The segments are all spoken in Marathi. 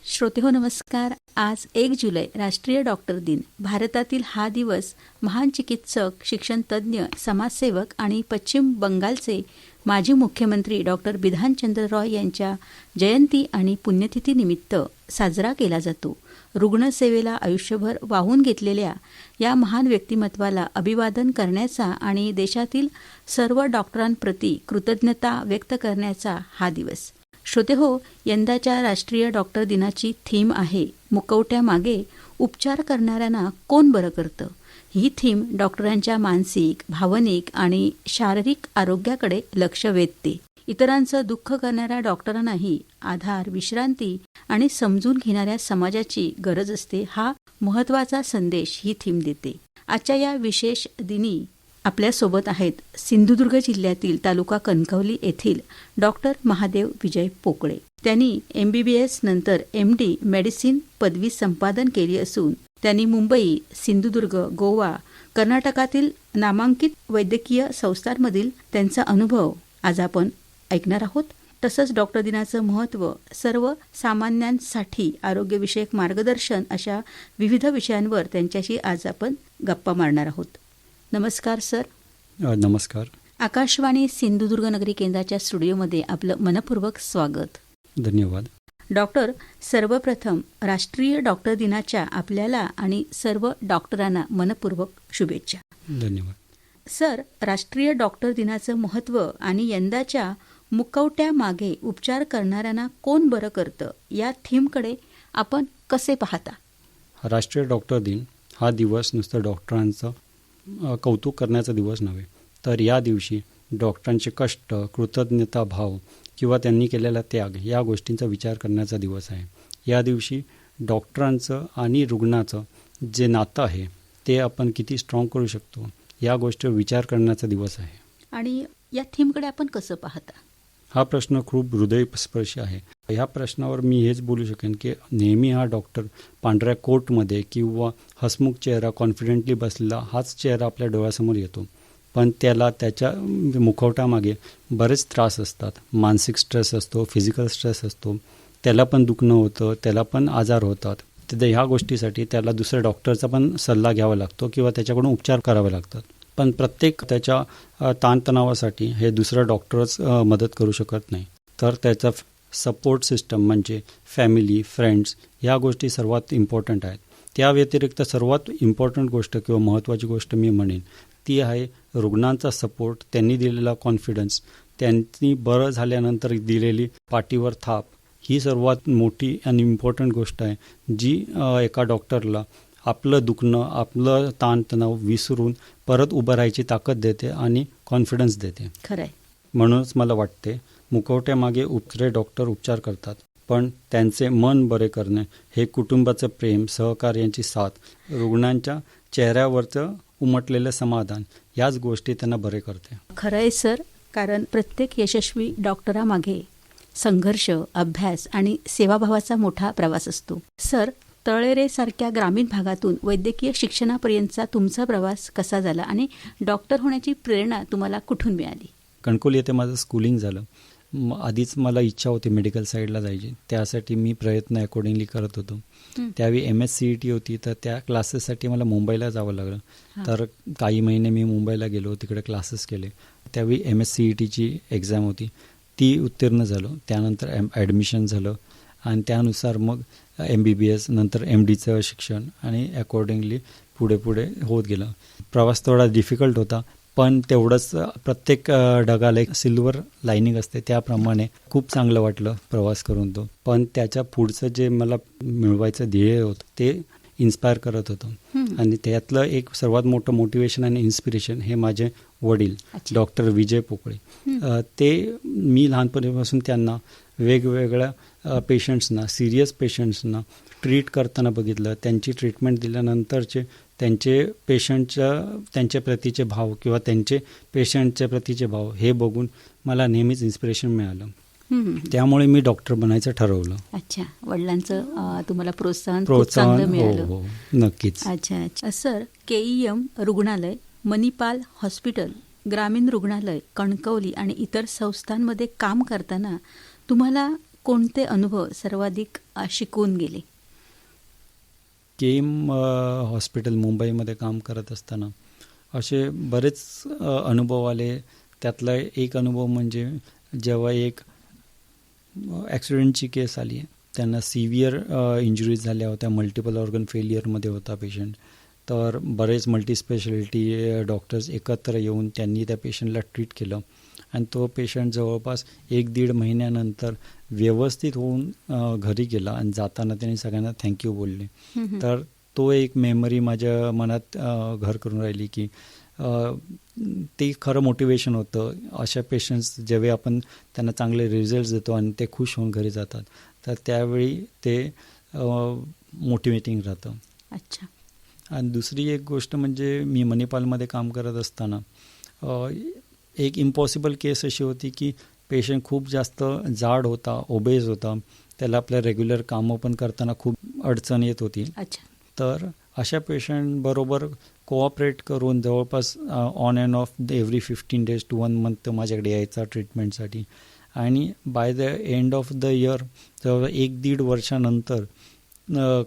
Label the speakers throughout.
Speaker 1: श्रोतेहो नमस्कार. आज 1 जुलै राष्ट्रीय डॉक्टर दिन. भारतातील हा दिवस महान चिकित्सक, शिक्षणतज्ज्ञ, समाजसेवक आणि पश्चिम बंगालचे माजी मुख्यमंत्री डॉक्टर बिधानचंद्र रॉय यांच्या जयंती आणि पुण्यतिथीनिमित्त साजरा केला जातो. रुग्णसेवेला आयुष्यभर वाहून घेतलेल्या या महान व्यक्तिमत्वाला अभिवादन करण्याचा आणि देशातील सर्व डॉक्टरांप्रती कृतज्ञता व्यक्त करण्याचा हा दिवस. श्रोतेहो, यंदाच्या राष्ट्रीय डॉक्टर दिनाची थीम आहे मुखवट्यामागे उपचार करणाऱ्यांना कोण बरं करतं. ही थीम डॉक्टरांच्या मानसिक, भावनिक आणि शारीरिक आरोग्याकडे लक्ष वेधते. इतरांचं दुःख करणाऱ्या डॉक्टरांनाही आधार, विश्रांती आणि समजून घेणाऱ्या समाजाची गरज असते, हा महत्त्वाचा संदेश ही थीम देते. आजच्या या विशेष दिनी आपल्यासोबत आहेत सिंधुदुर्ग जिल्ह्यातील तालुका कणकवली येथील डॉक्टर महादेव विजय पोकळे. त्यांनी MBBS नंतर MD मेडिसिन पदवी संपादन केली असून त्यांनी मुंबई, सिंधुदुर्ग, गोवा, कर्नाटकातील नामांकित वैद्यकीय संस्थांमधील त्यांचा अनुभव आज आपण ऐकणार आहोत. तसंच डॉक्टर दिनाचं महत्त्व, सर्वसामान्यांसाठी आरोग्यविषयक मार्गदर्शन अशा विविध विषयांवर त्यांच्याशी आज आपण गप्पा मारणार आहोत. नमस्कार सर.
Speaker 2: नमस्कार.
Speaker 1: आकाशवाणी सिंधुदुर्ग नगरी केंद्राच्या स्टुडिओमध्ये आपलं मनपूर्वक स्वागत.
Speaker 2: धन्यवाद.
Speaker 1: डॉक्टर, सर्वप्रथम राष्ट्रीय डॉक्टर दिनाच्या आपल्याला आणि सर्व डॉक्टरांना मनपूर्वक शुभेच्छा.
Speaker 2: धन्यवाद.
Speaker 1: सर, राष्ट्रीय डॉक्टर दिनाचं महत्त्व आणि यंदाच्या मुखवट्यामागे उपचार करणाऱ्यांना कोण बरं करतं या थीमकडे आपण कसे पाहता?
Speaker 2: राष्ट्रीय डॉक्टर दिन हा दिवस नुसतं डॉक्टरांचं कौतुक करण्याचा दिवस नव्हे, तर या दिवशी डॉक्टरांचे कष्ट, कृतज्ञता भाव किंवा त्यांनी केलेला त्याग या गोष्टींचा विचार करण्याचा दिवस आहे. या दिवशी डॉक्टरांचं आणि रुग्णाचं जे नातं आहे ते आपण किती स्ट्रॉंग करू शकतो या गोष्टीवर विचार करण्याचा दिवस आहे.
Speaker 1: आणि या थीमकडे आपण कसं पाहता?
Speaker 2: हा प्रश्न खूप हृदयस्पर्शी आहे. ह्या प्रश्नावर मी हेच बोलू शकेन की नेहमी हा डॉक्टर पांढऱ्या कोटमध्ये किंवा हसमुख चेहरा कॉन्फिडेंटली बसलेला हाच चेहरा आपल्या डोळ्यासमोर येतो, पण त्याला त्याच्या मुखवटामागे बरेच त्रास असतात. मानसिक स्ट्रेस असतो, फिजिकल स्ट्रेस असतो, त्याला पण दुखणं होतं, त्याला पण आजार होतात. तर ह्या गोष्टीसाठी त्याला दुसऱ्या डॉक्टरचा पण सल्ला घ्यावा लागतो किंवा त्याच्याकडून उपचार करावे लागतात. पण प्रत्येक त्याच्या ताणतणावासाठी हे दुसरा डॉक्टरच मदत करू शकत नाही, तर त्याचा सपोर्ट सिस्टम म्हणजे फॅमिली, फ्रेंड्स ह्या गोष्टी सर्वात इम्पॉर्टंट आहेत. त्या व्यतिरिक्त सर्वात इम्पॉर्टंट गोष्ट किंवा महत्त्वाची गोष्ट मी म्हणेन ती आहे रुग्णांचा सपोर्ट, त्यांनी दिलेला कॉन्फिडन्स, त्यांनी बरं झाल्यानंतर दिलेली पाठीवर थाप, ही सर्वात मोठी आणि इम्पॉर्टंट गोष्ट आहे जी एका डॉक्टरला आपलं दुखणं, आपलं ताणतणाव विसरून परत उभं राहायची ताकद देते आणि कॉन्फिडन्स देते.
Speaker 1: खरंय.
Speaker 2: म्हणूनच मला वाटते मुखवट्यामागे दुसरे डॉक्टर उपचार करतात, पण त्यांचे मन बरे करणे हे कुटुंबाचं प्रेम, सहकार्यांची साथ, रुग्णांच्या चेहऱ्यावरचं उमटलेलं समाधान याच गोष्टी त्यांना बरे करते.
Speaker 1: खरंय सर, कारण प्रत्येक यशस्वी डॉक्टरामागे संघर्ष, अभ्यास आणि सेवाभावाचा मोठा प्रवास असतो. सर, तळेरेसारख्या ग्रामीण भागातून वैद्यकीय शिक्षणापर्यंतचा तुमचा प्रवास कसा झाला आणि डॉक्टर होण्याची प्रेरणा तुम्हाला कुठून मिळाली?
Speaker 2: कणकवली येथे माझं स्कूलिंग झालं. आधीच मला इच्छा होती मेडिकल साईडला जायची, त्यासाठी मी प्रयत्न अकॉर्डिंगली करत होतो. त्यावेळी MSCET होती, तर त्या क्लासेससाठी मला मुंबईला जावं लागलं. तर काही महिने मी मुंबईला गेलो, तिकडे क्लासेस केले. त्यावेळी MSCETची एक्झाम होती, ती उत्तीर्ण झालो. त्यानंतर ॲडमिशन झालं आणि त्यानुसार मग MBBS नंतर MDचं शिक्षण आणि अकॉर्डिंगली पुढे होत गेलं. प्रवास थोडा डिफिकल्ट होता, पण तेवढंच प्रत्येक ढगाला एक सिल्वर लाईनिंग असते, त्याप्रमाणे खूप चांगलं वाटलं प्रवास करून तो. पण त्याच्या पुढचं जे मला मिळवायचं ध्येय होतं ते इन्स्पायर करत होतं. आणि त्यातलं एक सर्वात मोठं मोटिवेशन आणि इन्स्पिरेशन हे माझे वडील डॉक्टर विजय पोकळे. ते मी लहानपणीपासून त्यांना वेगवेगळ्या पेशंट्सना, सिरियस पेशंट्सना ट्रीट करताना बघितलं. त्यांची ट्रीटमेंट दिल्यानंतरचे त्यांचे त्यांच्या प्रतीचे भाव किंवा त्यांचे पेशंटच्या प्रतीचे भाव हे बघून मला नेहमीच इन्स्पिरेशन मिळालं. त्यामुळे मी डॉक्टर बनायचं ठरवलं.
Speaker 1: अच्छा, वडिलांचं तुम्हाला प्रोत्साहन मिळालं.
Speaker 2: हो, नक्कीच.
Speaker 1: अच्छा. सर, KEM रुग्णालय, मणिपाल हॉस्पिटल, ग्रामीण रुग्णालय, कणकवली आणि इतर संस्थांमध्ये काम करताना तुम्हाला कोणते अनुभव सर्वाधिक शिकवून गेले?
Speaker 2: केम हॉस्पिटल मुंबईमध्ये काम करत असताना असे बरेच अनुभव आले. त्यातला एक अनुभव म्हणजे जेव्हा एक ॲक्सिडेंटची केस आली, त्यांना सिव्हिअर इंजुरीज झाल्या होत्या, मल्टिपल ऑर्गन फेलियरमध्ये होता पेशंट. तर बरेच मल्टीस्पेशालिटी डॉक्टर्स एकत्र येऊन त्यांनी त्या पेशंटला ट्रीट केलं आणि तो पेशंट जवळपास 1-1.5 महिन्यानंतर व्यवस्थित होऊन घरी गेला आणि जाताना त्यांनी सगळ्यांना थँक्यू बोलले. तर तो एक मेमरी माझ्या मनात घर करून राहिली की ते खरं मोटिवेशन होतं. अशा पेशंट्स जेव्हा आपण त्यांना चांगले रिझल्ट्स देतो आणि ते खुश होऊन घरी जातात, तर त्यावेळी ते मोटिवेटिंग राहतं.
Speaker 1: अच्छा.
Speaker 2: आणि दुसरी एक गोष्ट म्हणजे मी मणिपालमध्ये काम करत असताना एक इम्पॉसिबल केस अशी होती की पेशंट खूप जास्त जाड होता, ओबेज होता, त्याला आपल्या रेग्युलर कामं पण करताना खूप अडचण येत होती.
Speaker 1: अच्छा.
Speaker 2: तर अशा पेशंटबरोबर कोऑपरेट करून जवळपास on and of every 15 days to 1 month माझ्याकडे यायचा ट्रीटमेंटसाठी. आणि by the end of the year जवळ 1-1.5 वर्षानंतर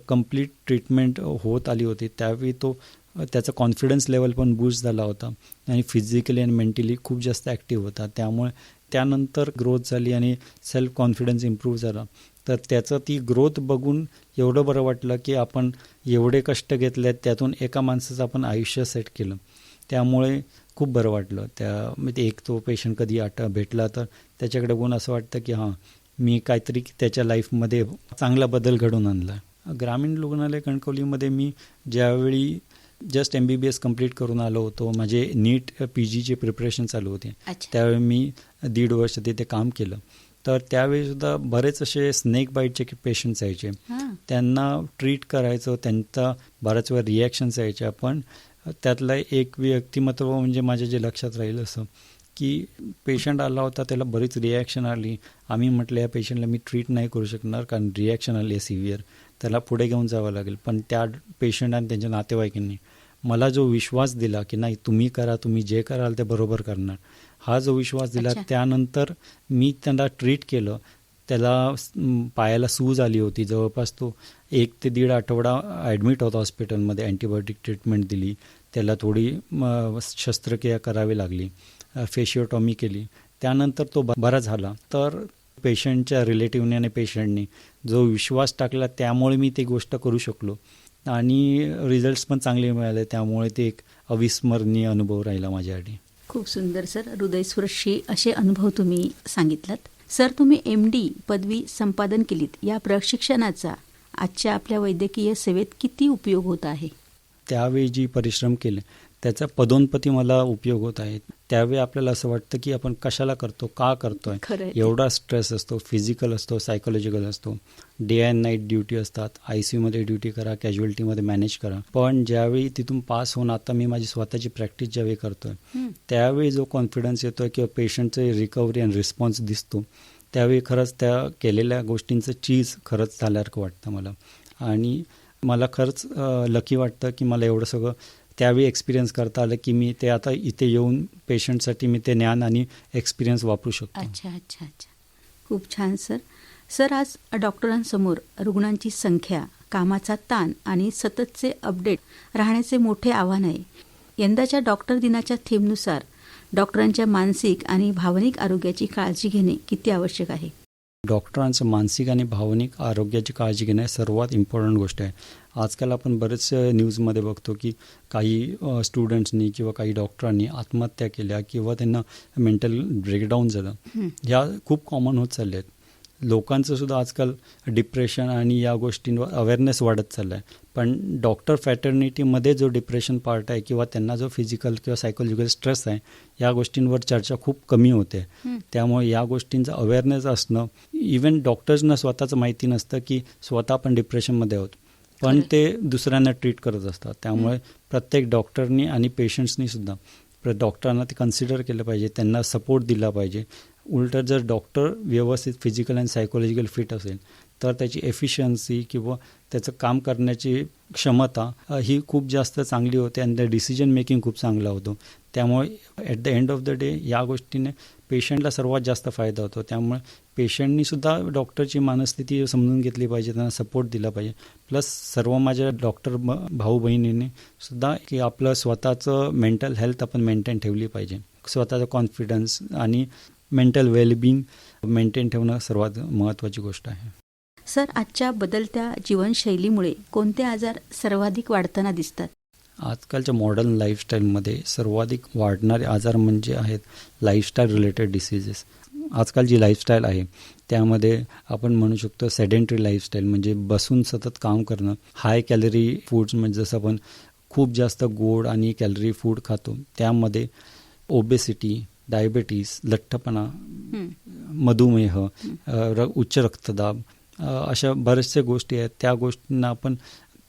Speaker 2: कंप्लीट ट्रीटमेंट होत आली होती. त्यावेळी त्याचा कॉन्फिडन्स लेवल पण बूस्ट झाला होता आणि फिजिकली आणि मेंटली खूप जास्त ॲक्टिव्ह होता. त्यामुळे त्यानंतर ग्रोथ झाली आणि सेल्फ कॉन्फिडन्स इम्प्रूव्ह झाला. तर त्याचं ती ग्रोथ बघून एवढं बरं वाटलं की आपण एवढे कष्ट घेतले आहेत, त्यातून एका माणसाचं आपण आयुष्य सेट केलं. त्यामुळे खूप बरं वाटलं. म्हणजे एक तो पेशंट कधी भेटला तर त्याच्याकडे बघून असं वाटतं की हां, मी काहीतरी त्याच्या लाईफमध्ये चांगला बदल घडवून आणला. ग्रामीण रुग्णालय कणकवलीमध्ये मी ज्यावेळी जस्ट MBBS कंप्लीट करून आलो होतो, माझे नीट PGचे प्रिपरेशन चालू होते, त्यावेळी मी 1.5 वर्ष तिथे काम केलं. तर त्यावेळीसुद्धा बरेच असे स्नेक बाईटचे पेशंट्स यायचे, त्यांना ट्रीट करायचं, त्यांचा बऱ्याच वेळा रिॲक्शन्स यायच्या. पण त्यातलं एक व्यक्तिमत्व म्हणजे माझ्या जे लक्षात राहील असं की पेशंट आला होता, त्याला बरीच रिॲक्शन आली. आम्ही म्हटलं या पेशंटला मी ट्रीट नाही करू शकणार कारण रिॲक्शन आली आहे सिव्हिअर, त्याला पुढे घेऊन जावं लागेल. पण त्या पेशंट आणि त्यांच्या नातेवाईकांनी मला जो विश्वास दिला की नाही तुम्ही करा, तुम्ही जे कराल ते बरोबर करणार, हा जो विश्वास दिला, त्यानंतर मी त्यांना ट्रीट केलं. त्याला पायाला सूज आली होती, जवळपास तो 1 ते 1.5 आठवडा ॲडमिट होता हॉस्पिटलमध्ये. अँटीबायोटिक ट्रीटमेंट दिली, त्याला थोडी शस्त्रक्रिया करावी लागली, फेशिओटॉमी केली. त्यानंतर तो बरा झाला. तर पेशंटच्या रिलेटिव्हने आणि पेशंटनी जो विश्वास टाकला, त्यामुळे मी ती गोष्ट करू शकलो आणि रिझल्ट्स पण चांगले मिळाले. त्यामुळे ते एक अविस्मरणीय अनुभव राहिला माझ्यासाठी.
Speaker 1: खूप सुंदर सर, हृदयस्पर्शी असे अनुभव तुम्ही सांगितलात. सर, तुम्ही MD पदवी संपादन केलीत. या प्रशिक्षणाचा आजच्या आपल्या वैद्यकीय सेवेत किती उपयोग होत आहे?
Speaker 2: त्यावेळी जी परिश्रम केले त्याचा पदोन्नती मला उपयोग होत आहे. त्यावेळी आपल्याला असं वाटतं की आपण कशाला करतो, का करतोय. एवढा स्ट्रेस असतो, फिजिकल असतो, सायकोलॉजिकल असतो, डे अँड नाईट ड्युटी असतात, ICUमध्ये ड्युटी करा, कॅज्युअल्टीमध्ये मॅनेज करा. पण ज्यावेळी तिथून पास होऊन आता मी माझी स्वतःची प्रॅक्टिस ज्यावेळी करतोय, त्यावेळी जो कॉन्फिडन्स येतोय किंवा पेशंटचे रिकव्हरी अँड रिस्पॉन्स दिसतो, त्यावेळी खरंच त्या केलेल्या गोष्टींचं चीज खरंच झाल्यासारखं वाटतं मला. आणि मला खरंच लकी वाटतं की मला एवढं सगळं त्यावेळी एक्सपिरियन्स करता आलं की मी ते आता इथे येऊन पेशंटसाठी मी ते ज्ञान आणि एक्सपिरियन्स वापरू शकतो.
Speaker 1: अच्छा अच्छा अच्छा, खूप छान सर. सर, आज डॉक्टरांसमोर रुग्णांची संख्या, कामाचा ताण आणि सततचे अपडेट राहण्याचे मोठे आव्हान आहे. यंदाच्या डॉक्टर दिनाच्या थीमनुसार डॉक्टरांच्या मानसिक आणि भावनिक आरोग्याची काळजी घेणे किती आवश्यक आहे?
Speaker 2: डॉक्टरांचं मानसिक आणि भावनिक आरोग्याची काळजी घेणे सर्वात इम्पॉर्टंट गोष्ट आहे. आजकाल आपण बरेच न्यूजमध्ये बघतो की काही स्टुडंट्सनी किंवा काही डॉक्टरांनी आत्महत्या केल्या किंवा त्यांना मेंटल ब्रेकडाऊन झालं. ह्या खूप कॉमन होत चालल्या आहेत. लोकांचं सुद्धा आजकाल डिप्रेशन आणि या गोष्टींवर अवेअरनेस वाढत चालला आहे. पण डॉक्टर फॅटर्निटीमध्ये जो डिप्रेशन पार्ट आहे किंवा त्यांना जो फिजिकल किंवा सायकोलॉजिकल स्ट्रेस आहे, या गोष्टींवर चर्चा खूप कमी होते. त्यामुळे या गोष्टींचं अवेअरनेस असणं, इवन डॉक्टर्सना स्वतःचं माहिती नसतं की स्वतः आपण डिप्रेशनमध्ये आहोत, पण ते दुसऱ्यांना ट्रीट करत असतात. त्यामुळे प्रत्येक डॉक्टरनी आणि पेशंट्सनी सुद्धा डॉक्टरांना ते कन्सिडर केलं पाहिजे, त्यांना सपोर्ट दिला पाहिजे. उलट जर डॉक्टर व्यवस्थित फिजिकल आणि सायकोलॉजिकल फिट असेल तर त्याची एफिशियन्सी किंवा त्याचं काम करण्याची क्षमता ही खूप जास्त चांगली होते आणि त्या डिसिजन मेकिंग खूप चांगला होतो. त्यामुळे at the end of the day या गोष्टीने पेशंटला सर्वात जास्त फायदा होतो. त्यामुळे पेशंटनीसुद्धा डॉक्टरची मानस्थिती समजून घेतली पाहिजे, त्यांना सपोर्ट दिला पाहिजे. प्लस सर्व माझ्या डॉक्टर भाऊ बहिणींनी सुद्धा की आपलं स्वतःचं मेंटल हेल्थ आपण मेंटेन ठेवली पाहिजे. स्वतःचा कॉन्फिडन्स आणि मेंटल वेलबिंग मेंटेन ठेवणं सर्वात महत्त्वाची गोष्ट आहे.
Speaker 1: सर, आजच्या बदलत्या जीवनशैलीमुळे कोणते आजार सर्वाधिक वाढताना दिसतात?
Speaker 2: आजकालच्या मॉडर्न लाईफस्टाईलमध्ये सर्वाधिक वाढणारे आजार म्हणजे आहेत लाईफस्टाईल रिलेटेड डिसीजेस. आजकाल जी लाईफस्टाईल आहे त्यामध्ये आपण म्हणू शकतो सेडेंटरी लाईफस्टाईल, म्हणजे बसून सतत काम करणं, हाय कॅलरी फूड्स, म्हणजे जसं आपण खूप जास्त गोड आणि कॅलरी फूड खातो, त्यामध्ये ओबेसिटी, डायबिटीस, लठ्ठपणा, मधुमेह, उच्च रक्तदाब, अशा बऱ्याचशा गोष्टी आहेत. त्या गोष्टींना आपण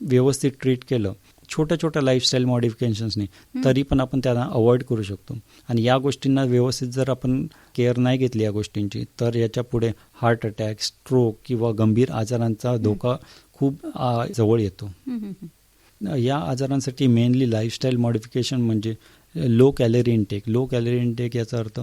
Speaker 2: व्यवस्थित ट्रीट केलं छोट्या छोट्या लाईफस्टाईल मॉडिफिकेशन्सनी तरी पण आपण त्यांना अवॉइड करू शकतो. आणि या गोष्टींना व्यवस्थित जर आपण केअर नाही घेतली या गोष्टींची तर याच्या पुढे हार्ट अटॅक, स्ट्रोक किंवा गंभीर आजारांचा धोका खूप जवळ येतो. या आजारांसाठी मेनली लाईफस्टाईल मॉडिफिकेशन म्हणजे लो कॅलरी इंटेक याचा अर्थ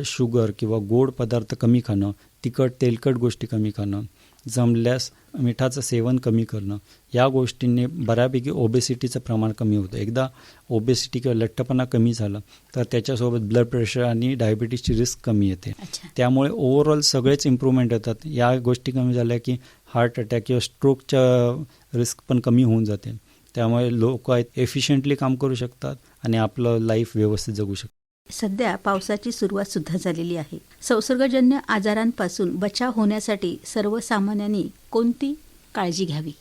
Speaker 2: शुगर किंवा गोड पदार्थ कमी खाणं, तिखट तेलकट गोष्टी कमी खाणं, जमल्यास मिठाचं सेवन कमी करणं. या गोष्टींनी बऱ्यापैकी ओबेसिटीचं प्रमाण कमी होतं. एकदा ओबेसिटी किंवा लठ्ठपणा कमी झाला तर त्याच्यासोबत ब्लड प्रेशर आणि डायबिटीसची रिस्क कमी येते. त्यामुळे ओव्हरऑल सगळेच इम्प्रूव्हमेंट होतात. या गोष्टी कमी झाल्या की हार्ट अटॅक किंवा स्ट्रोकच्या रिस्क पण कमी होऊन जाते. त्यामुळे लोक एफिशियंटली काम करू शकतात आणि आपलं लाईफ व्यवस्थित जगू शकतात.
Speaker 1: सध्या पावसाची सुरुवात सुद्धा झालेली आहे. संसर्गजन्य आजारांपासून बचाव होण्यासाठी सर्वसामान्यांनी कोणती काळजी घ्यावी?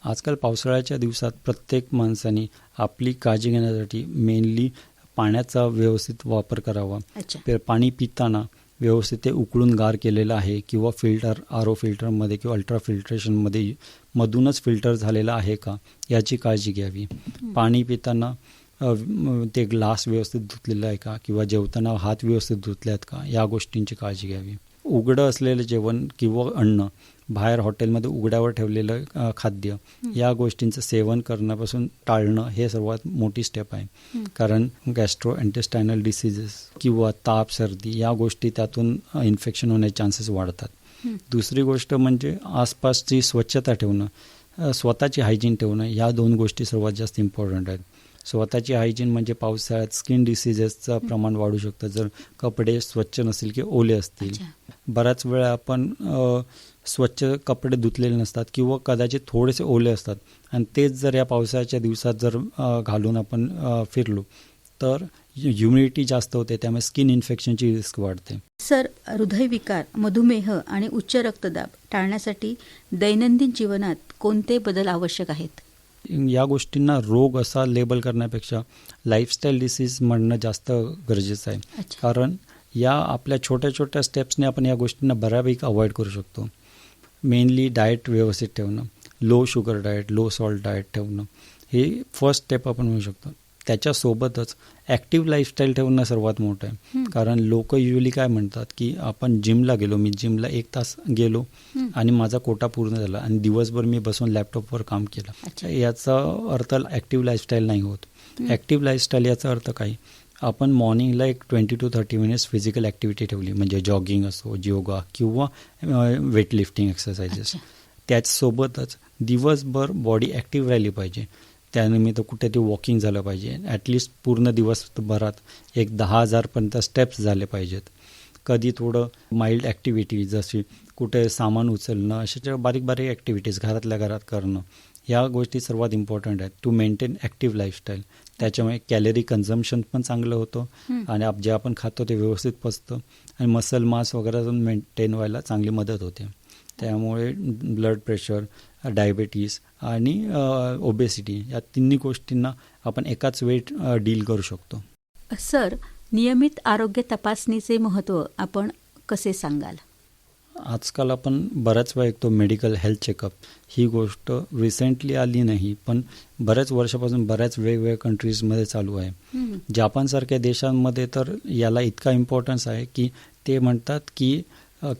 Speaker 2: आजकाल पावसाळ्याच्या दिवसात प्रत्येक माणसाने आपली काळजी घेण्यासाठी मेनली पाण्याचा व्यवस्थित वापर करावा. पाणी पिताना व्यवस्थित ते उकळून गार केलेलं आहे किंवा फिल्टर RO फिल्टरमध्ये किंवा अल्ट्रा फिल्ट्रेशनमध्ये मधूनच फिल्टर झालेलं आहे का याची काळजी घ्यावी. पाणी पिताना ते ग्लास व्यवस्थित धुतलेला आहे का किंवा जेवताना हात व्यवस्थित धुतले आहेत का या गोष्टींची काळजी घ्यावी. उघडं असलेलं जेवण किंवा अन्न, बाहेर हॉटेलमध्ये उघड्यावर ठेवलेलं खाद्य या गोष्टींचं सेवन करण्यापासून टाळणं हे सर्वात मोठी स्टेप आहे. कारण गॅस्ट्रो इंटेस्टायनल डिसीजेस किंवा ताप, सर्दी या गोष्टी त्यातून इन्फेक्शन होण्याचे चान्सेस वाढतात. दुसरी गोष्ट म्हणजे आसपासची स्वच्छता ठेवणं, स्वतःची हायजीन ठेवणं, या दोन गोष्टी सर्वात जास्त इम्पॉर्टंट आहेत. स्वतःची हायजीन म्हणजे पावसाळ्यात स्किन डिसीजेसचं प्रमाण वाढू शकतं जर कपडे स्वच्छ नसतील किंवा ओले असतील. बऱ्याच वेळा आपण स्वच्छ कपडे धुतलेले नसतात किंवा कदाचित थोडेसे ओले असतात आणि तेच जर या पावसाळ्याच्या दिवसात जर घालून आपण फिरलो तर ह्युमिडिटी जास्त होते, त्यामुळे स्किन इन्फेक्शनची रिस्क वाढते.
Speaker 1: सर, हृदयविकार, मधुमेह आणि उच्च रक्तदाब टाळण्यासाठी दैनंदिन जीवनात कोणते बदल आवश्यक आहेत?
Speaker 2: या गोष्टींना रोग असा लेबल करण्यापेक्षा लाईफस्टाईल डिसीज म्हणणं जास्त गरजेचं आहे. कारण या आपल्या छोट्या छोट्या स्टेप्सने आपण या गोष्टींना बऱ्यापैकी अवॉइड करू शकतो. मेनली डाएट व्यवस्थित ठेवणं, low sugar diet, low salt diet ठेवणं हे फर्स्ट स्टेप आपण म्हणू शकतो. त्याच्यासोबतच ॲक्टिव्ह लाईफस्टाईल ठेवणं सर्वात मोठं आहे. कारण लोक युजली काय म्हणतात की आपण जिमला गेलो, मी जिमला 1 तास गेलो आणि माझा कोटा पूर्ण झाला आणि दिवसभर मी बसून लॅपटॉपवर काम केलं. याचा अर्थ ॲक्टिव्ह लाईफस्टाईल नाही होत. ॲक्टिव्ह लाईफस्टाईल याचा अर्थ काय, आपण मॉर्निंगला एक 20 to 30 मिनिट्स फिजिकल ॲक्टिव्हिटी ठेवली, म्हणजे जॉगिंग असो, योगा किंवा वेटलिफ्टिंग एक्सरसाइजेस. त्याचसोबतच दिवसभर बॉडी ॲक्टिव्ह राहिली पाहिजे. त्यानिमित्त कुठे ते वॉकिंग झालं पाहिजे. ॲटलिस्ट पूर्ण दिवसभरात एक 10,000पर्यंत स्टेप्स झाले पाहिजेत. कधी थोडं माइल्ड ॲक्टिव्हिटी जशी कुठे सामान उचलणं, अशा बारीक बारीक ॲक्टिव्हिटीज घरातल्या घरात करणं, या गोष्टी सर्वात इम्पॉर्टंट आहेत टू मेंटेन ॲक्टिव्ह लाईफस्टाईल. त्याच्यामुळे कॅलरी कन्झम्पशन पण चांगलं होतं आणि जे आपण खातो ते व्यवस्थित पचतं आणि मसल मास वगैरे मेंटेन व्हायला चांगली मदत होते. त्यामुळे ब्लड प्रेशर, डायबिटीस आणि ओबेसिटी या तिन्ही गोष्टींना आपण एकाच वेळी डील करू शकतो.
Speaker 1: सर, नियमित आरोग्य तपासणीचे महत्त्व आपण कसे सांगाल?
Speaker 2: आजकाल आपण बऱ्याच वेळा ऐकतो मेडिकल हेल्थ चेकअप. ही गोष्ट रिसेंटली आली नाही, पण बऱ्याच वर्षापासून बऱ्याच वेगवेगळ्या कंट्रीजमध्ये चालू आहे. जपानसारख्या देशांमध्ये तर याला इतका इम्पॉर्टन्स आहे की ते म्हणतात की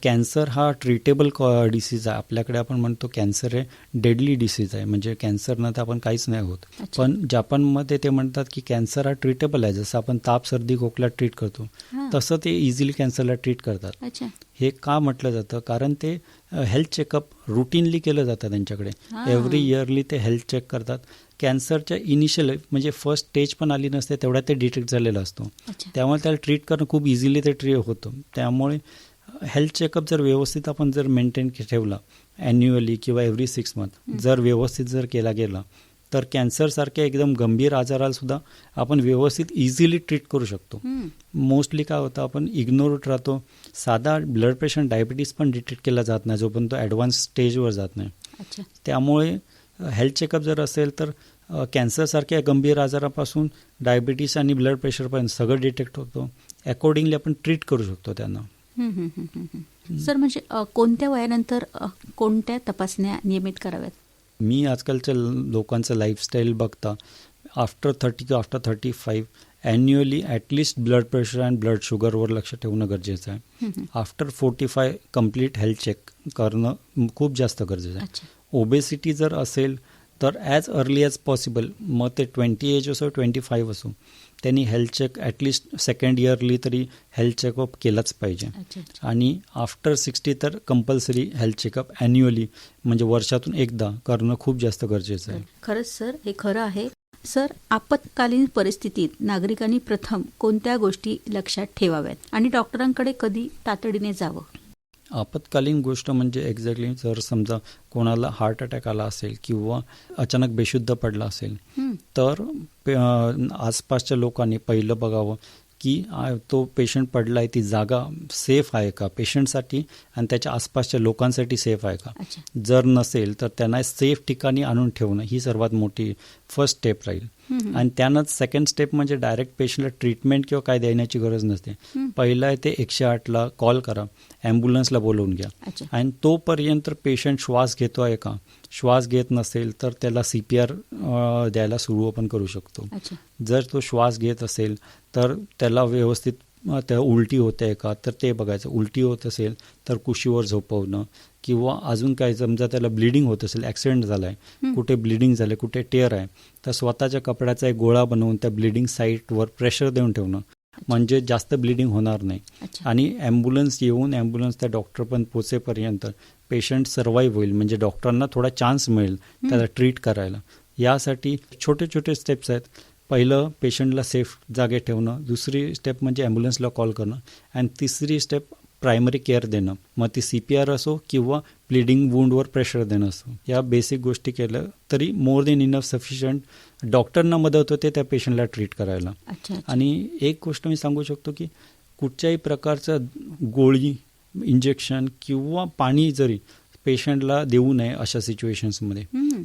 Speaker 2: कॅन्सर हा ट्रीटेबल डिसीज आहे. आपल्याकडे आपण म्हणतो कॅन्सर हे डेडली डिसीज आहे, म्हणजे कॅन्सरनं तर आपण काहीच नाही होत.
Speaker 1: अच्छा.
Speaker 2: पण जपानमध्ये ते म्हणतात की कॅन्सर हा ट्रीटेबल आहे. जसं आपण ताप सर्दी खोकला ट्रीट करतो
Speaker 1: हां.
Speaker 2: तसं ते इझिली कॅन्सरला ट्रीट करतात.
Speaker 1: अच्छा.
Speaker 2: हे का म्हटलं जातं, कारण ते हेल्थ चेकअप रुटीनली केलं जातं त्यांच्याकडे.
Speaker 1: हां.
Speaker 2: एव्हरी इयरली ते हेल्थ चेक करतात. कॅन्सरच्या इनिशियल म्हणजे फर्स्ट स्टेज पण आली नसते तेवढ्यात ते डिटेक्ट झालेलं असतो.
Speaker 1: अच्छा.
Speaker 2: त्यामुळे त्याला ट्रीट करणं खूप इझिली ते होतं. त्यामुळे हेल्थ चेकअप जर व्यवस्थित आपण जर मेंटेन ठेवला ॲन्युअली किंवा एव्हरी 6 मंथ जर व्यवस्थित जर केला गेला तर कॅन्सरसारख्या एकदम गंभीर आजाराला सुद्धा आपण व्यवस्थित इझिली ट्रीट करू शकतो. मोस्टली काय होतं, आपण इग्नोर राहतो. साधा ब्लड प्रेशर डायबिटीज पण डिटेक्ट केला जात नाही जोपर्यंत ॲडव्हान्स स्टेजवर जात नाही.
Speaker 1: अच्छा.
Speaker 2: त्यामुळे हेल्थ चेकअप जर असेल तर कॅन्सरसारख्या गंभीर आजारापासून डायबिटीस आणि ब्लड प्रेशरपर्यंत सगळं डिटेक्ट होतं. अकॉर्डिंगली आपण ट्रीट करू शकतो त्यांना.
Speaker 1: सर, म्हणजे कोणत्या वयानंतर कोणत्या तपासण्या नियमित कराव्यात?
Speaker 2: मी आजकालच्या लोकांचं लाईफस्टाईल बघता आफ्टर 30 किंवा after 35 annually at least blood pressure आणि ब्लड शुगरवर लक्ष ठेवणं गरजेचं आहे. आफ्टर 45 कम्प्लीट हेल्थ चेक करणं खूप जास्त गरजेचं आहे.
Speaker 1: अच्छा.
Speaker 2: ओबेसिटी जर असेल तर ॲज अर्ली ॲज पॉसिबल, मग ते 20 एज असो 25 असो, त्यांनी health check at least second yearly तरी हेल्थ चेकअप केलाच पाहिजे.
Speaker 1: अच्छा.
Speaker 2: आणि आफ्टर 60 तर कंपल्सरी हेल्थ चेकअप ॲन्युअली म्हणजे वर्षातून एकदा करणं खूप जास्त गरजेचं आहे.
Speaker 1: खरंच सर, हे खरं आहे. सर, आपत्कालीन परिस्थितीत नागरिकांनी प्रथम कोणत्या गोष्टी लक्षात ठेवाव्यात आणि डॉक्टरांकडे कधी तातडीने जावं?
Speaker 2: आपत्कालीन गोष्ट म्हणजे एक्झॅक्टली जर समजा कोणाला हार्ट अटॅक आला असेल किंवा अचानक बेशुद्ध पडला असेल तर आसपासच्या लोकांनी पहिलं बघावं की तो पेशंट पडला आहे ती जागा सेफ आहे का पेशंटसाठी आणि त्याच्या आसपासच्या लोकांसाठी सेफ आहे का.
Speaker 1: अच्छा.
Speaker 2: जर नसेल तर त्यांना सेफ ठिकाणी आणून ठेवणं ही सर्वात मोठी फर्स्ट स्टेप राहील. आणि त्यानंच सेकंड स्टेप म्हणजे डायरेक्ट पेशंटला ट्रीटमेंट किंवा काय देण्याची गरज नसते. पहिलं आहे ते 108ला कॉल करा, ॲम्ब्युलन्सला बोलवून घ्या.
Speaker 1: अच्छा.
Speaker 2: आणि तोपर्यंत पेशंट श्वास घेतो आहे का, श्वास घेत नसेल तर त्याला CPR द्यायला सुरू आपण करू शकतो.
Speaker 1: अच्छा.
Speaker 2: जर तो श्वास घेत असेल तर त्याला व्यवस्थित त्या उलटी होते आहे का तर ते बघायचं. उलटी होत असेल तर कुशीवर झोपवणं किंवा अजून काय समजा त्याला ब्लिडिंग होत असेल, ॲक्सिडेंट झाला आहे, कुठे ब्लिडिंग झालं, कुठे टेअर आहे, तर स्वतःच्या कपड्याचा एक गोळा बनवून त्या ब्लिडिंग साईटवर प्रेशर देऊन ठेवणं म्हणजे जास्त ब्लिडिंग होणार नाही.
Speaker 1: अच्छा.
Speaker 2: आणि ॲम्ब्युलन्स येऊन ॲम्ब्युलन्स त्या डॉक्टर पण पोचेपर्यंत पेशंट सर्वाईव्ह होईल, म्हणजे डॉक्टरांना थोडा चान्स मिळेल त्याला ट्रीट करायला. यासाठी छोटे छोटे स्टेप्स आहेत. पहिलं पेशंटला सेफ जागे ठेवणं, दुसरी स्टेप म्हणजे ॲम्ब्युलन्सला कॉल करणं आणि तिसरी स्टेप प्रायमरी केअर देणं, मग ती CPR असो किंवा ब्लिडिंग वुंडवर प्रेशर देणं असो. या बेसिक गोष्टी केलं तरी मोर देन इनफ सफिशियंट डॉक्टरना मदत होते त्या पेशंटला ट्रीट करायला.
Speaker 1: अच्छा.
Speaker 2: आणि एक गोष्ट मी सांगू शकतो की कुठच्याही प्रकारचं गोळी, इंजेक्शन किंवा पाणी जरी पेशंटला देऊ नये अशा सिच्युएशन्समध्ये.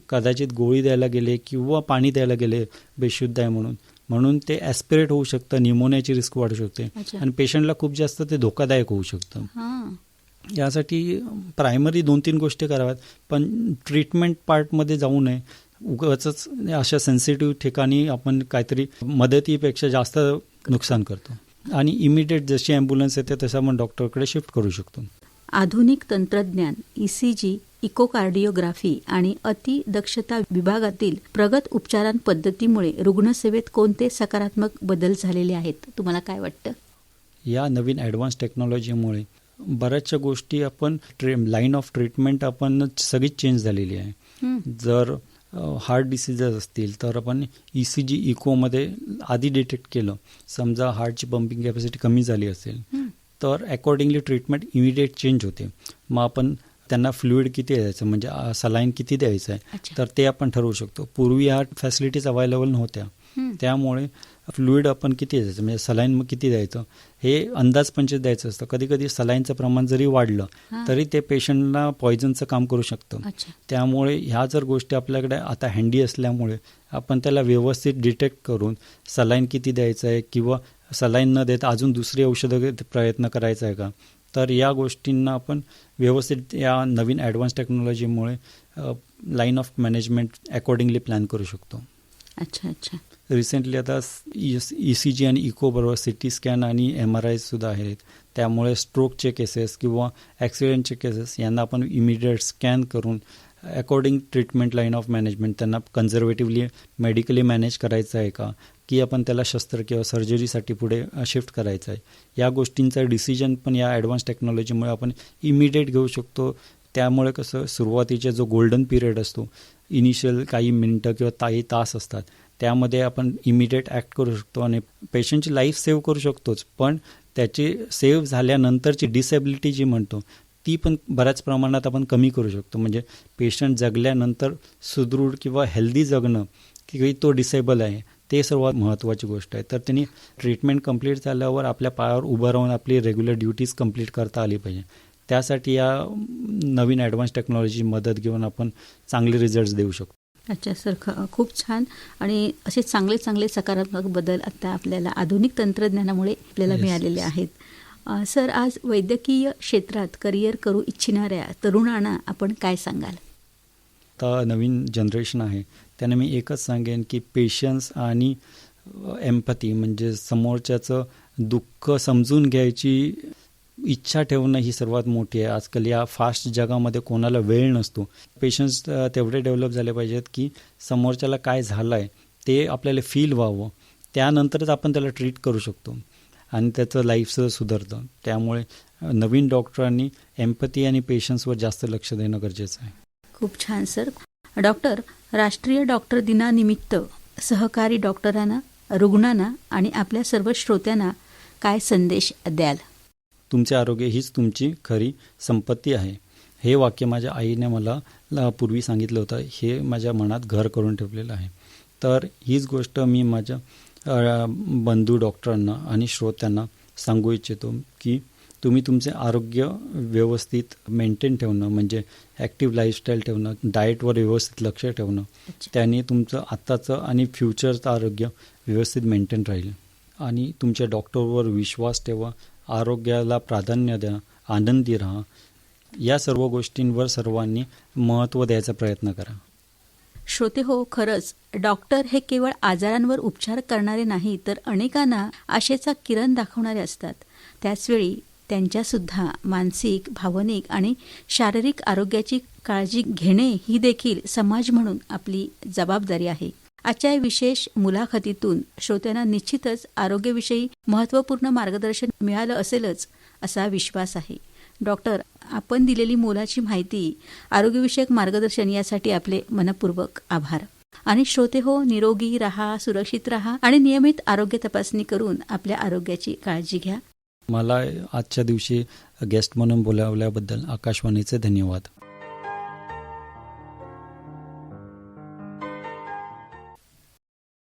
Speaker 2: कदाचित गोळी द्यायला गेले किंवा पाणी द्यायला गेले बेशुद्ध आहे म्हणून ते ॲस्पिरेट होऊ शकतं, निमोनियाची रिस्क वाढू शकते आणि पेशंटला खूप जास्त ते धोकादायक होऊ शकतं. यासाठी प्रायमरी 2-3 गोष्टी कराव्यात, पण ट्रीटमेंट पार्टमध्ये जाऊ नये. उगाचच अशा सेन्सिटिव्ह ठिकाणी आपण काहीतरी मदतीपेक्षा जास्त नुकसान करतो. आणि इमिडिएट जशी ॲम्ब्युलन्स येते तसं आपण डॉक्टरकडे शिफ्ट करू शकतो.
Speaker 1: आधुनिक तंत्रज्ञान, ECG, इकोकार्डिओग्राफी आणि अतिदक्षता विभागातील प्रगत उपचारांपद्धतीमुळे रुग्णसेवेत कोणते सकारात्मक बदल झालेले आहेत, तुम्हाला काय वाटतं?
Speaker 2: या नवीन ॲडव्हान्स टेक्नॉलॉजीमुळे बऱ्याचशा गोष्टी आपण लाईन ऑफ ट्रीटमेंट आपण सगळीच चेंज झालेली आहे. जर हार्ट डिसीजेस असतील तर आपण ECG इकोमध्ये आधी डिटेक्ट केलं, समजा हार्टची पंपिंग कॅपॅसिटी कमी झाली असेल तर अकॉर्डिंगली ट्रीटमेंट इमिडिएट चेंज होते. मग आपण त्यांना फ्लुइड किती द्यायचं म्हणजे सलाईन किती द्यायचं आहे तर ते आपण ठरवू शकतो. पूर्वी ह्या फॅसिलिटीज अवेलेबल नव्हत्या, त्यामुळे फ्लुइड आपण किती द्यायचं म्हणजे सलाईन मग किती द्यायचं हे अंदाजपंचित द्यायचं असतं. कधी कधी सलाईनचं प्रमाण जरी वाढलं तरी ते पेशंटला पॉयझनचं काम करू शकतं. त्यामुळे ह्या जर गोष्टी आपल्याकडे आता हँडी असल्यामुळे आपण त्याला व्यवस्थित डिटेक्ट करून सलाईन किती द्यायचं आहे किंवा सलाईन न देता अजून दुसरी औषधं प्रयत्न करायचा आहे का, तर या गोष्टींना आपण व्यवस्थित या नवीन ॲडव्हान्स टेक्नॉलॉजीमुळे line of management accordingly plan करू शकतो.
Speaker 1: अच्छा अच्छा.
Speaker 2: रिसेंटली आता ECG आणि इको बरोबर CT स्कॅन आणि MRI सुद्धा आहेत, त्यामुळे स्ट्रोकचे केसेस किंवा ॲक्सिडेंटचे केसेस यांना आपण इमिडिएट स्कॅन करून according treatment line of management त्यांना कन्झर्वेटिव्हली मेडिकली मॅनेज करायचं आहे का, की आपण त्याला शस्त्र किंवा सर्जरीसाठी पुढे शिफ्ट करायचं आहे, या गोष्टींचा डिसिजन पण या ॲडव्हान्स टेक्नॉलॉजीमुळे आपण इमिडिएट घेऊ शकतो. त्यामुळे कसं सुरुवातीचा जो गोल्डन पिरियड असतो, इनिशियल काही मिनटं किंवा काही तास असतात, त्यामध्ये आपण इमिडिएट ॲक्ट करू शकतो आणि पेशंटची लाईफ सेव्ह करू शकतोच, पण त्याची सेव्ह झाल्यानंतरची डिसेबिलिटी जी म्हणतो ती पण बऱ्याच प्रमाणात आपण कमी करू शकतो. म्हणजे पेशंट जगल्यानंतर सुदृढ किंवा हेल्दी जगणं की तो डिसेबल आहे ते सर्वात महत्त्वाची गोष्ट आहे. तर त्यांनी ट्रीटमेंट कंप्लीट झाल्यावर आपल्या पायावर उभं राहून आपली रेग्युलर ड्युटीज कंप्लीट करता आली पाहिजे. त्यासाठी या नवीन ॲडव्हान्स टेक्नॉलॉजी मदत घेऊन आपण चांगले रिझल्ट्स देऊ शकतो.
Speaker 1: अच्छा सर, खूप छान. आणि असे चांगले चांगले सकारात्मक बदल आता आपल्याला आधुनिक तंत्रज्ञानामुळे आपल्याला मिळालेले आहेत. सर, आज वैद्यकीय क्षेत्रात करिअर करू इच्छिणाऱ्या तरुणांना आपण काय सांगाल?
Speaker 2: आता नवीन जनरेशन आहे त्यांना मी एकच सांगेन की पेशन्स आणि एम्पॅथी म्हणजे समोरच्याचं दुःख समजून घ्यायची इच्छा ठेवणं ही सर्वात मोठी आहे. आजकाल या फास्ट जगामध्ये कोणाला वेळ नसतो. पेशन्स तेवढे डेव्हलप झाले पाहिजेत की समोरच्याला काय झालं आहे ते आपल्याला फील व्हावं, त्यानंतरच आपण त्याला ट्रीट करू शकतो आणि त्याचं लाईफचं सुधारतं. त्यामुळे नवीन डॉक्टरांनी एम्पॅथी आणि पेशन्सवर जास्त लक्ष देणं गरजेचं आहे. खूप
Speaker 1: छान सर. डॉक्टर, राष्ट्रीय डॉक्टर दिनानिमित्त सहकारी डॉक्टरांना, रुग्णांना आणि आपल्या सर्व श्रोत्यांना काय संदेश द्याल?
Speaker 2: तुमचे आरोग्य हीच तुमची खरी संपत्ती आहे. हे वाक्य माझ्या आईने मला पूर्वी सांगितलं होतं. हे माझ्या मनात घर करून ठेवलेलं आहे. तर हीच गोष्ट मी माझ्या बंधू डॉक्टरांना आणि श्रोत्यांना सांगू इच्छितो की तुम्ही तुमचे आरोग्य व्यवस्थित मेंटेन ठेवणं म्हणजे ॲक्टिव्ह लाईफस्टाईल ठेवणं, डाएटवर व्यवस्थित लक्ष ठेवणं, त्याने तुमचं आत्ताचं आणि फ्युचरचं आरोग्य व्यवस्थित मेंटेन राहील. आणि तुमच्या डॉक्टरवर विश्वास ठेवा, आरोग्याला प्राधान्य द्या, आनंदी राहा. या सर्व गोष्टींवर सर्वांनी महत्त्व द्यायचा प्रयत्न करा.
Speaker 1: श्रोते हो, खरंच डॉक्टर हे केवळ आजारांवर उपचार करणारे नाही तर अनेकांना आशेचा किरण दाखवणारे असतात. त्याचवेळी त्यांच्यासुद्धा मानसिक, भावनिक आणि शारीरिक आरोग्याची काळजी घेणे ही देखील समाज म्हणून आपली जबाबदारी आहे. आजच्या विशेष मुलाखतीतून श्रोत्यांना निश्चितच आरोग्याविषयी महत्त्वपूर्ण मार्गदर्शन मिळालं असेलच असा विश्वास आहे. डॉक्टर, आपण दिलेली मोलाची माहिती, आरोग्यविषयक मार्गदर्शन यासाठी आपले मनपूर्वक आभार. आणि श्रोते हो, निरोगी राहा, सुरक्षित राहा आणि नियमित आरोग्य तपासणी करून आपल्या आरोग्याची काळजी घ्या.
Speaker 2: मला आजच्या दिवशी गेस्ट म्हणून बोलावल्याबद्दल आकाशवाणीचे धन्यवाद.